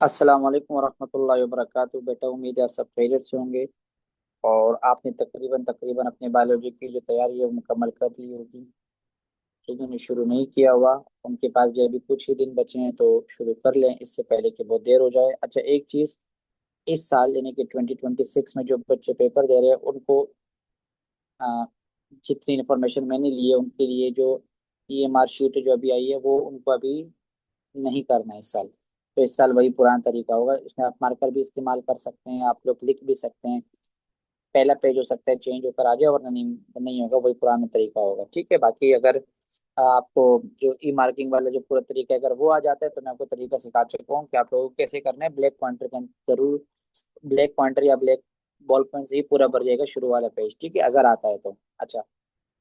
अस्सलाम वालेकुम वरहमतुल्लाहि वबरकातुहू। बेटा, उम्मीद है आप सब खैरियत से होंगे और आपने तकरीबन तकरीबन अपनी बायोलॉजी की जो तैयारी है वो मुकम्मल कर ली होगी। जिन्होंने शुरू नहीं किया हुआ उनके पास भी अभी कुछ ही दिन बचे हैं, तो शुरू कर लें इससे पहले कि बहुत देर हो जाए। अच्छा, एक चीज़, इस साल यानी कि 2026 में जो बच्चे पेपर दे रहे हैं उनको आ, जितनी इन्फॉर्मेशन मैंने ली है उनके लिए जो EMR शीट जो अभी आई है वो उनको अभी नहीं करना है इस साल। तो इस साल वही पुराना तरीका होगा, इसमें आप मार्कर भी इस्तेमाल कर सकते हैं, आप लोग लिख भी सकते हैं। पहला पेज हो सकता है चेंज होकर आ जाए, वरना नहीं नहीं होगा, वही पुराना तरीका होगा। ठीक है, बाकी अगर आपको जो मार्किंग वाला जो पूरा तरीका है अगर वो आ जाता है तो मैं आपको तरीका सिखा चुका हूँ कि आप लोगों को कैसे करना है। ब्लैक पॉइंटर का जरूर, ब्लैक पॉइंटर या ब्लैक बॉल पॉइंट से ही पूरा भर जाएगा शुरू वाला पेज। ठीक है, अगर आता है तो। अच्छा,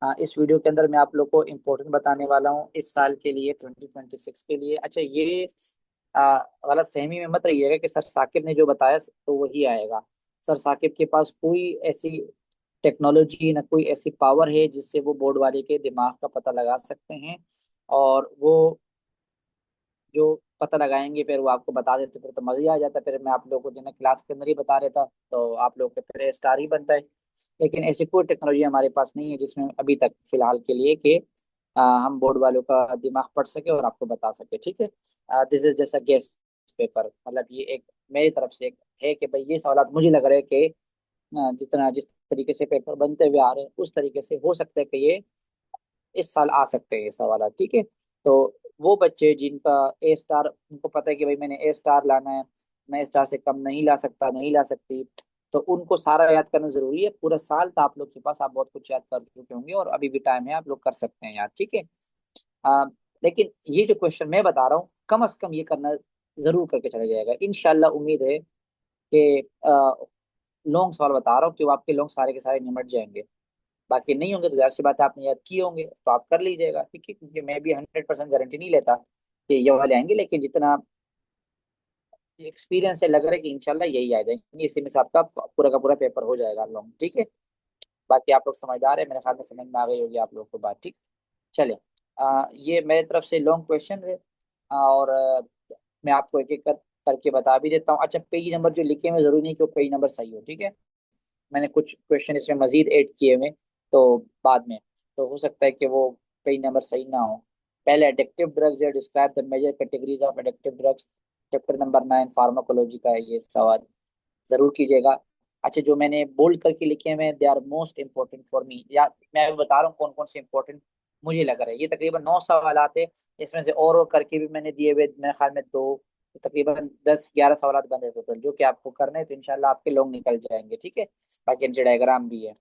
हाँ, इस वीडियो के अंदर मैं आप लोग को इम्पोर्टेंट बताने वाला हूँ इस साल के लिए, 2026 के लिए। अच्छा, ये गलत फहमी में मत रहिएगा कि सर साकिब ने जो बताया तो वही आएगा। सर साकिब के पास कोई ऐसी टेक्नोलॉजी ना कोई ऐसी पावर है जिससे वो बोर्ड वाले के दिमाग का पता लगा सकते हैं, और वो जो पता लगाएंगे फिर वो आपको बता देते, फिर तो मजा ही आ जाता। फिर मैं आप लोगों को जो है ना क्लास के अंदर ही बता देता, तो आप लोग के फिर स्टार ही बनता है। लेकिन ऐसी कोई टेक्नोलॉजी हमारे पास नहीं है जिसमें अभी तक फिलहाल के लिए कि हम बोर्ड वालों का दिमाग पढ़ सके और आपको बता सके। ठीक है, दिस इज जैसा गेस पेपर, मतलब ये एक मेरी तरफ से एक है कि भाई ये सवाल मुझे लग रहा है कि जिस तरीके से पेपर बनते हुए आ रहे हैं उस तरीके से हो सकता है कि ये इस साल आ सकते हैं ये सवाल। ठीक है, तो वो बच्चे जिनका A स्टार, उनको पता है कि भाई मैंने A स्टार लाना है, मैं A स्टार से कम नहीं ला सकता, नहीं ला सकती, तो उनको सारा याद करना जरूरी है। पूरा साल था आप लोग के पास, आप बहुत कुछ याद कर चुके होंगे और अभी भी टाइम है, आप लोग कर सकते हैं याद। ठीक है, आ, लेकिन ये जो क्वेश्चन मैं बता रहा हूँ कम से कम ये करना जरूर करके चला जाएगा इंशाल्लाह। उम्मीद है कि लॉन्ग सवाल बता रहा हूँ कि वो आपके लॉन्ग सारे के सारे निमट जाएंगे। बाकी नहीं होंगे तो जाहिर सी बात है आपने याद किए होंगे तो आप कर लीजिएगा। ठीक है, क्योंकि मैं भी 100% गारंटी नहीं लेता कि ये वाले आएंगे, लेकिन जितना एक्सपीरियंस है लग रहा है कि इंशाल्लाह यही आ जाएंगे, इसी में से आपका पूरा का पूरा पेपर हो जाएगा लॉन्ग। ठीक है, बाकी आप लोग समझदार है, मेरे ख्याल में समझ में आ गई होगी आप लोग को बात। ठीक, चले, ये मेरे तरफ से लॉन्ग क्वेश्चन है, और मैं आपको एक एक करके बता भी देता हूँ। अच्छा, पेज नंबर जो लिखे हुए जरूरी नहीं कि वो पेज नंबर सही हो। ठीक है, मैंने कुछ क्वेश्चन इसमें मजीद ऐड किए हुए, तो बाद में तो हो सकता है कि वो पेज नंबर सही ना हो। पहले एडिक्टिव ड्रग्स या describe the major categories of addictive drugs, chapter number 9 pharmacology का है ये सवाल, जरूर कीजिएगा। अच्छा, जो मैंने बोल्ड करके लिखे हैं they are most important for me, या मैं अभी बता रहा हूँ कौन कौन से इंपॉर्टेंट मुझे लग रहा है। ये तकरीबन 9 सवाल आते हैं, इसमें से और करके भी मैंने दिए हुए मेरे ख्याल में दो, तो तकरीबन 10-11 सवाल बन रहे टोटल जो कि आपको करने हैं, तो इंशाल्लाह आपके लोग निकल जाएंगे। ठीक है, बाकी नीचे डायग्राम भी है।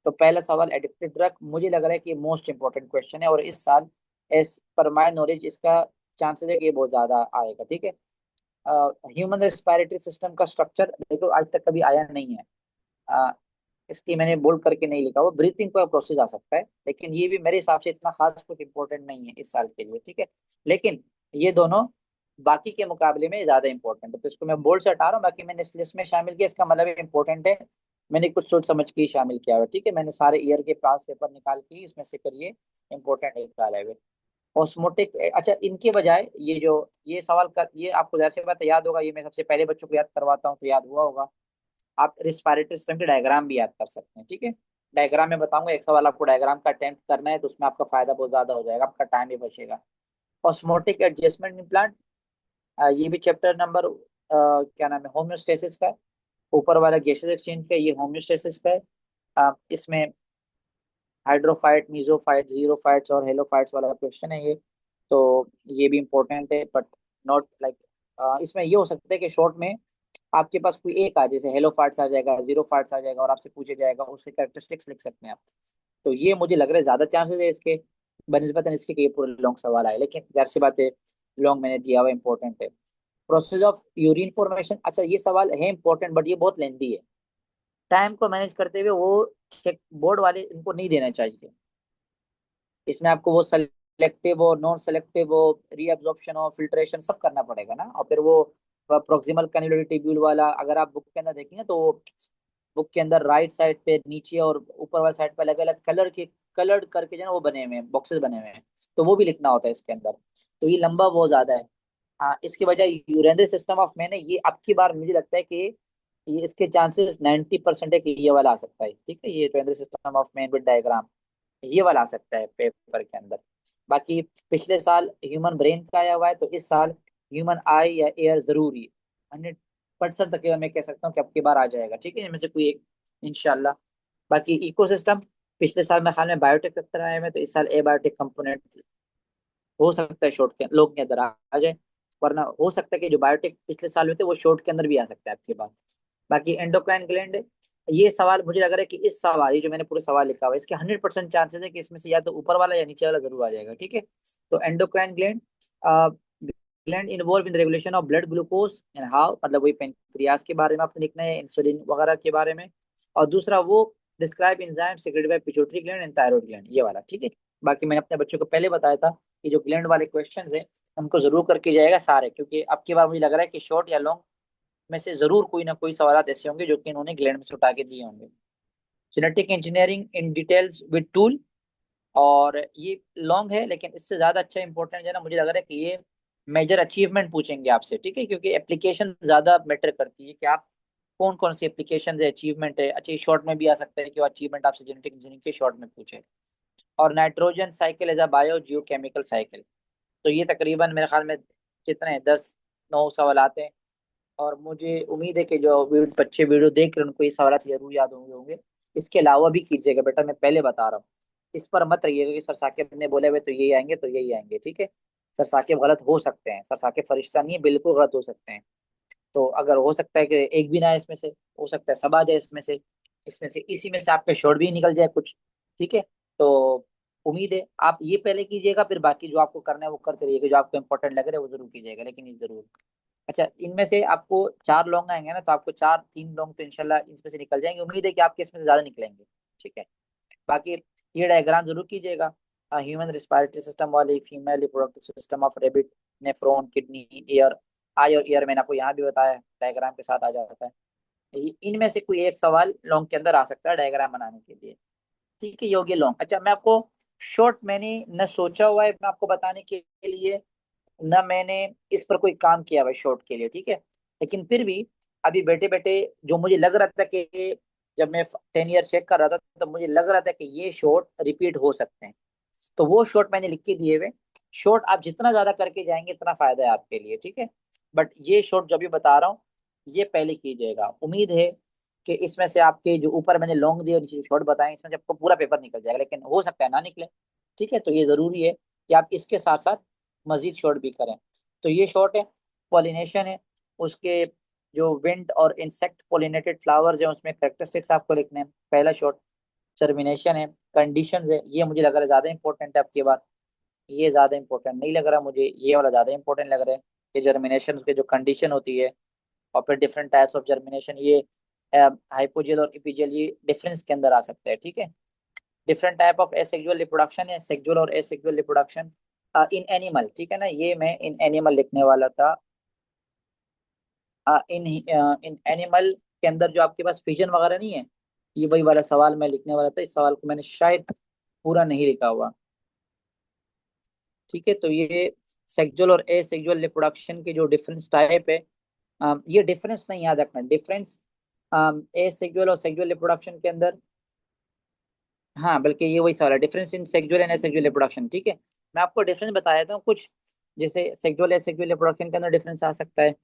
तो पहला सवाल एडिक्टिव ड्रग, मुझे लग रहा है कि मोस्ट इंपॉर्टेंट क्वेश्चन है और इस साल एज पर माई नॉलेज इसका चांसेस है कि ये बहुत ज्यादा आएगा। ठीक है, ह्यूमन रेस्पिरेटरी सिस्टम का स्ट्रक्चर देखो आज तक कभी आया नहीं है, अ, इसलिए मैंने बोल्ड करके नहीं लिखा। वो ब्रीथिंग का प्रोसेस आ सकता है, लेकिन ये भी मेरे हिसाब से इतना खास कुछ इंपॉर्टेंट नहीं है इस साल के लिए। ठीक है, लेकिन ये दोनों बाकी के मुकाबले में ज्यादा इंपॉर्टेंट है, तो इसको मैं बोल्ड से हटा रहा हूँ। बाकी मैंने इस लिस्ट में शामिल किया, इसका मतलब इंपॉर्टेंट है, मैंने कुछ सोच समझ के ही शामिल किया हुआ है। ठीक है, मैंने सारे ईयर के पास पेपर निकाल के इसमें से करिए इंपॉर्टेंट निकाला है। ऑस्मोटिक, अच्छा इनके बजाय ये जो ये सवाल का ये आपको जैसे बात याद होगा, ये मैं सबसे पहले बच्चों को याद करवाता हूँ तो याद हुआ होगा। आप रिस्पायरेटरी सिस्टम के डायग्राम भी याद कर सकते हैं। ठीक है, डायग्राम में बताऊंगा, एक सवाल आपको डायग्राम का अटेम्प्ट करना है तो उसमें आपका फायदा बहुत ज्यादा हो जाएगा, आपका टाइम भी बचेगा। ऑस्मोटिक एडजस्टमेंट इम्प्लांट, ये भी चैप्टर नंबर क्या नाम है, होम्योस्टेसिस का है। ऊपर वाला गैसेस एक्सचेंज का, ये होम्योस्टेसिस का है। इसमें हाइड्रोफाइट, मीजोफाइट, जीरोफाइट्स और हेलोफाइट्स वाला क्वेश्चन है ये, तो ये भी इंपॉर्टेंट है बट नॉट लाइक, इसमें ये हो सकता है कि शॉर्ट में आपके पास कोई एक आ, जैसे हेलोफाइट्स आ जाएगा, जीरोफाइट्स आ जाएगा और आपसे पूछे जाएगा उसके कैरेक्टरिस्टिक्स लिख सकते हैं आप। तो ये मुझे लग रहा है ज्यादा चांसेस है इसके बनस्बत इसके कि ये पूरे लॉन्ग सवाल आए, लेकिन जाहिर सी बात है लॉन्ग मैंने दिया हुआ इंपॉर्टेंट है। प्रोसेस ऑफ यूरिन फॉर्मेशन, अच्छा ये सवाल है इंपॉर्टेंट बट ये बहुत लेंदी है, टाइम को मैनेज करते हुए वो चेक बोर्ड वाले इनको नहीं देना चाहिए। इसमें आपको वो सेलेक्टिव और नॉन सेलेक्टिव और रीअब्जॉर्प्शन और फिल्ट्रेशन सब करना पड़ेगा ना, और फिर वो प्रोक्सिमल कैन्युलर ट्यूब्यूल वाला अगर आप बुक के अंदर देखेंगे तो बुक के अंदर राइट साइड पे नीचे और ऊपर वाले साइड पे अलग अलग कलर के कलर्ड करके जो है ना वो बने हुए हैं, बॉक्सेस बने हुए हैं, तो वो भी लिखना होता है इसके अंदर, तो ये लंबा बहुत ज्यादा है। इसके बजाय यूरेनरी सिस्टम ऑफ मैन है, ये अब की बार मुझे लगता है कि ये इसके चांसेस 90% है कि ये वाला आ सकता है। ठीक है, ये urinary system of man with diagram, ये वाला आ सकता है पेपर के अंदर। बाकी पिछले साल ह्यूमन ब्रेन का आया हुआ है, तो इस साल ह्यूमन आई या एयर जरूरी 100% तक मैं कह सकता हूँ कि अब की बार आ जाएगा। ठीक है, इनमें से कोई एक इंशाल्लाह। बाकी इकोसिस्टम, पिछले साल मेरे ख्याल में बायोटेक सेक्टर आए हुए, तो इस साल ए बायोटेक कंपोनेंट हो सकता है शॉर्ट के लोग के अंदर आ जाए, वरना हो सकता है कि जो बायोटेक पिछले साल में थे वो शॉर्ट के अंदर भी आ सकता है आपके पास। बाकी एंडोक्राइन ग्लैंड, ये सवाल मुझे लग रहा है कि इस सवाल, ये जो मैंने पूरे सवाल लिखा हुआ है, इसके 100% चांसेस है कि इसमें से या तो ऊपर वाला या नीचे वाला जरूर आ जाएगा। ठीक है, तो endocrine gland, gland involve in regulation of blood glucose and how, मतलब वही पेनक्रियास के बारे में आपने लिखना है, इंसुलिन वगैरह के बारे में। और दूसरा वो describe enzyme secreted bye pituitary gland and thyroid gland, ये वाला। ठीक है, बाकी मैंने अपने बच्चों को पहले बताया था कि जो ग्लैंड वाले क्वेश्चन है उनको जरूर करके जाएगा सारे, क्योंकि अब की बार मुझे लग रहा है कि शॉर्ट या लॉन्ग में से जरूर कोई ना कोई सवाल ऐसे होंगे जो कि इन्होंने ग्लैंड में से उठा के दिए होंगे। Genetic engineering in details with tool, और ये लॉन्ग है लेकिन इससे ज्यादा अच्छा इंपॉर्टेंट है ना, मुझे लग रहा है कि ये मेजर अचीवमेंट पूछेंगे आपसे। ठीक है, क्योंकि एप्लीकेशन ज्यादा मैटर करती है कि आप कौन कौन सी एप्लीकेशन है, अचीवमेंट है। अच्छा, शॉर्ट में भी आ सकता है कि वो अचीवमेंट आपसे जेनेटिक इंजीनियरिंग के शॉर्ट में पूछे। और nitrogen cycle as a biogeochemical cycle, तो ये तकरीबन मेरे ख्याल में कितने 10-9 सवाल आते हैं। और मुझे उम्मीद है कि जो बच्चे वीडियो देख रहे हैं उनको ये सवाल जरूर याद होंगे। इसके अलावा भी कीजिएगा बेटा, मैं पहले बता रहा हूँ, इस पर मत रहिएगा कि सर साकिब ने बोले हुए तो यही आएंगे तो यही आएंगे। ठीक है, सर साकिब गलत हो सकते हैं, सर साकिब फरिश्ता नहीं है, बिल्कुल गलत हो सकते हैं। तो अगर हो सकता है कि एक भी ना आए इसमें से, हो सकता है सब आ जाए इसमें से, इसी में से आपके शॉर्ट भी निकल जाए कुछ। ठीक है, तो उम्मीद है आप ये पहले कीजिएगा, फिर बाकी जो आपको करना है वो करते रहिएगा, जो आपको इंपॉर्टेंट लग रहा है वो जरूर कीजिएगा, लेकिन ये जरूर। अच्छा, इनमें से आपको 4 लॉन्ग आएंगे ना, तो आपको 3 लॉन्ग तो इंशाल्लाह इसमें से निकल जाएंगे, उम्मीद है कि आपके इसमें से ज्यादा निकलेंगे। ठीक है, बाकी ये डायग्राम जरूर कीजिएगा। ह्यूमन रिस्पायरेटरी सिस्टम वाली, female reproductive system of rabbit, nephron, kidney, ear, eye और ईयर मैंने आपको यहाँ भी बताया, डायग्राम के साथ आ जाता है। इनमें से कोई एक सवाल लॉन्ग के अंदर आ सकता है डायग्राम बनाने के लिए। ठीक है, ये हो गया लॉन्ग। अच्छा, मैं आपको शॉर्ट मैंने न सोचा हुआ है मैं आपको बताने के लिए, न मैंने इस पर कोई काम किया हुआ है शॉर्ट के लिए। ठीक है, लेकिन फिर भी अभी बैठे बैठे जो मुझे लग रहा था कि जब मैं 10 ईयर चेक कर रहा था तो मुझे लग रहा था कि ये शॉर्ट रिपीट हो सकते हैं, तो वो शॉर्ट मैंने लिख के दिए हुए। शॉर्ट आप जितना ज्यादा करके जाएंगे इतना फायदा है आपके लिए। ठीक है, बट ये शॉर्ट जो भी बता रहा हूँ ये पहले कीजिएगा। उम्मीद है कि इसमें से आपके जो ऊपर मैंने लॉन्ग दिए और नीचे शॉर्ट बताए, इसमें से आपको पूरा पेपर निकल जाएगा, लेकिन हो सकता है ना निकले। ठीक है, तो ये जरूरी है कि आप इसके साथ साथ मजीद शॉर्ट भी करें। तो ये शॉर्ट है, पॉलिनेशन है, उसके जो विंड और इंसेक्ट पोलिनेटेड फ्लावर्स हैं उसमें करेक्टरिस्टिक्स आपको लिखने हैं, पहला शॉर्ट। जर्मिनेशन है, कंडीशंस है, ये मुझे लग रहा है ज्यादा इंपॉर्टेंट है आपकी बार, ये ज्यादा इंपॉर्टेंट नहीं लग रहा मुझे, ये वाला ज्यादा इंपॉर्टेंट लग रहा है कि जर्मिनेशन उसके जो कंडीशन होती है। और फिर डिफरेंट टाइप्स ऑफ जर्मिनेशन, ये हाइपोजेल और इपिजेल, ये डिफरेंस के अंदर आ सकता है। ठीक है, different type of asexual reproduction है, सेक्सुअल और एसेक्सुअल रिप्रोडक्शन इन एनिमल। ठीक है ना, ये मैं इन एनिमल लिखने वाला था। इन एनिमल के अंदर जो आपके पास फिजन वगैरह नहीं है, ये वही वाला सवाल मैं लिखने वाला था, इस सवाल को मैंने शायद पूरा नहीं लिखा हुआ। ठीक है, तो ये सेक्सुअल और एसेक्सुअल रिप्रोडक्शन के जो डिफरेंस टाइप है, ये डिफरेंस नहीं याद रखना, डिफरेंस एसेक्सुअल और सेक्सुअल रिप्रोडक्शन के अंदर, हाँ बल्कि ये वही सवाल है, difference in sexual and asexual reproduction. ठीक है, मैं आपको डिफरेंस बता देता हूँ कुछ, जैसे सेक्सुअल एसेक्सुअल रिप्रोडक्शन के अंदर डिफरेंस आ सकता है,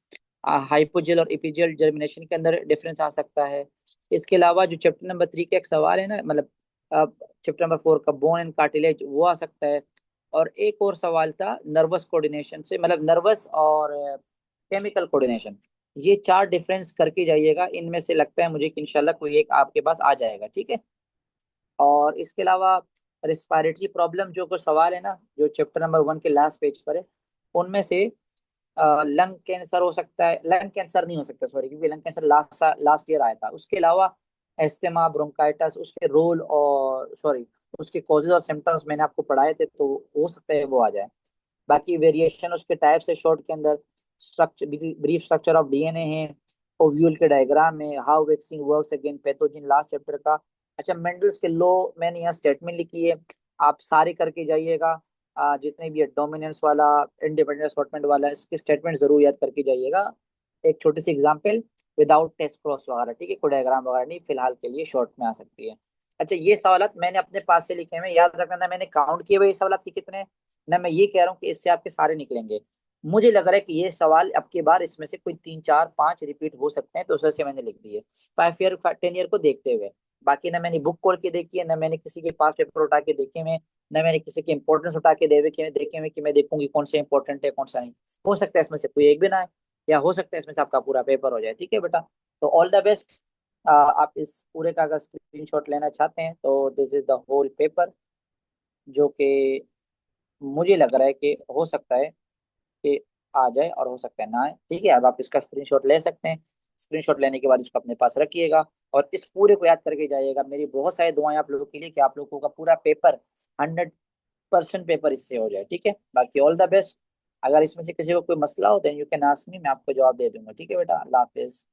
हाइपोजेल और इपिजेल जर्मिनेशन के अंदर डिफरेंस आ सकता है। इसके अलावा जो चैप्टर नंबर 3 का एक सवाल है ना, मतलब चैप्टर नंबर 4 का बोन एंड कार्टिलेज, वो आ सकता है। और एक और सवाल था नर्वस कोऑर्डिनेशन से, मतलब नर्वस और केमिकल कोऑर्डिनेशन, ये 4 डिफरेंस करके जाइएगा, इनमें से लगता है मुझे कि इंशाल्लाह कोई एक आपके पास आ जाएगा। ठीक है, और इसके अलावा रिस्पायरेटरी प्रॉब्लम जो कुछ सवाल है ना जो चैप्टर नंबर 1 के लास्ट पेज पर है, उनमें से लंग कैंसर हो सकता है, लंग कैंसर नहीं हो सकता सॉरी, क्योंकि लंग कैंसर लास्ट ईयर आया था। उसके अलावा एस्थमा, ब्रोंकाइटिस, उसके रोल और सॉरी उसके कॉजेज और सिम्टम्स मैंने आपको पढ़ाए थे, तो हो सकता है वो आ जाए। बाकी वेरिएशन उसके टाइप से शॉर्ट के अंदर, structure, brief structure of DNA है, ओव्यूल के डायग्राम में, how vaccine works against pathogen last chapter का। अच्छा, मेंडल्स के लॉ मैंने यहाँ स्टेटमेंट लिखी है, आप सारे करके जाइएगा। जितने भी डोमिनेंस वाला, इंडिपेंडेंट असॉर्टमेंट वाला, इसके स्टेटमेंट जरूर याद करके जाइएगा। एक छोटी सी एग्जांपल, विदाउट टेस्ट क्रॉस वगैरह, ठीक है, कोई डायग्राम वगैरह नहीं, फिलहाल के लिए शॉर्ट में आ सकती है। अच्छा, ये सवालत मैंने अपने पास से लिखे हुए, याद रखना, ना मैंने काउंट किए हुए ये सवालत के कितने हैं, ना मैं ये कह रहा हूँ कि इससे आपके सारे निकलेंगे। मुझे लग रहा है कि ये सवाल अब की बार इसमें से कोई 3 4 5 रिपीट हो सकते हैं, तो उस वजह से मैंने लिख दिए 5 ईयर 10 ईयर को देखते हुए। बाकी ना मैंने बुक खोल के देखी है, ना मैंने किसी के पास पेपर उठा के देखे हुए, ना मैंने किसी के इंपॉर्टेंस उठा के देखे हुए कि मैं देखूंगी कौन सा इंपॉर्टेंट है कौन सा नहीं। हो सकता है इसमें से कोई एक भी ना है, या हो सकता है इसमें से आपका पूरा पेपर हो जाए। ठीक है बेटा, तो ऑल द बेस्ट। आप इस पूरे का अगर स्क्रीनशॉट लेना चाहते हैं तो this is the whole paper, जो कि मुझे लग रहा है कि हो सकता है कि आ जाए और हो सकता है ना आए। ठीक है, अब आप इसका स्क्रीनशॉट ले सकते हैं। स्क्रीनशॉट लेने के बाद इसको अपने पास रखिएगा और इस पूरे को याद करके जाइएगा। मेरी बहुत सारी दुआएं आप लोगों के लिए कि आप लोगों का पूरा पेपर 100% पेपर इससे हो जाए। ठीक है, बाकी ऑल द बेस्ट। अगर इसमें से किसी को कोई मसला हो then you can ask me, मैं आपको जवाब दे दूंगा। ठीक है बेटा, अल्लाह हाफिज।